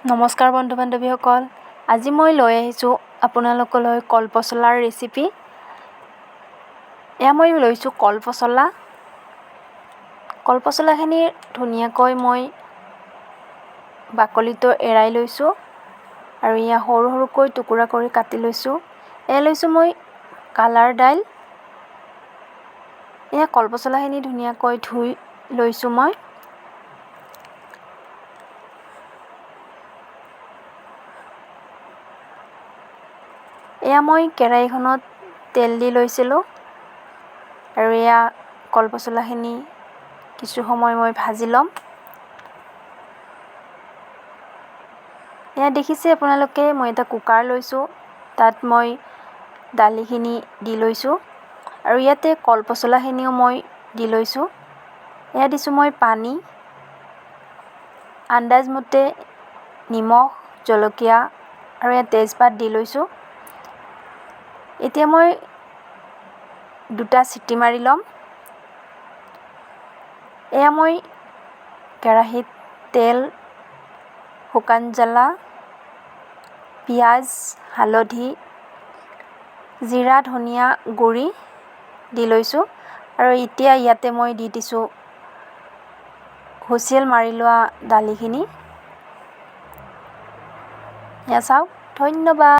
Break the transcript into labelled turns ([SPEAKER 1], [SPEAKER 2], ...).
[SPEAKER 1] নমস্কাৰ বন্ধু বান্ধৱীসকল, আজি মই লৈ আহিছোঁ আপোনালোকলৈ কলপচলাৰ ৰেচিপি। এয়া মই লৈছোঁ কলপচলা। কলপচলাখিনি ধুনীয়াকৈ মই বাকলিটো এৰাই লৈছোঁ আৰু এয়া সৰু সৰুকৈ টুকুৰা কৰি কাটি লৈছোঁ। এয়া লৈছোঁ মই কালাৰ দাইল। এয়া কলপচলাখিনি ধুনীয়াকৈ ধুই লৈছোঁ মই। এয়া মই কেৰাহীখনত তেল দি লৈছিলোঁ আৰু এয়া কলপচলাখিনি কিছু সময় মই ভাজি ল'ম। এয়া দেখিছে আপোনালোকে, মই এটা কুকাৰ লৈছোঁ, তাত মই দালিখিনি দি লৈছোঁ আৰু ইয়াতে কলপচলাখিনিও মই দি লৈছোঁ। এয়া দিছোঁ মই পানী, আন্দাজমতে নিমখ, জলকীয়া আৰু এয়া তেজপাত দি লৈছোঁ। এতিয়া মই 2টা চিটি মাৰি ল'ম। এয়া মই কেৰাহীত তেল, শুকান জ্বালা, পিঁয়াজ, হালধি, জিৰা, ধনিয়া গুড়ি দি লৈছোঁ আৰু এতিয়া ইয়াতে মই দি দিছোঁ হুইচেল মাৰি লোৱা দালিখিনি। এয়া চাওক, ধন্যবাদ।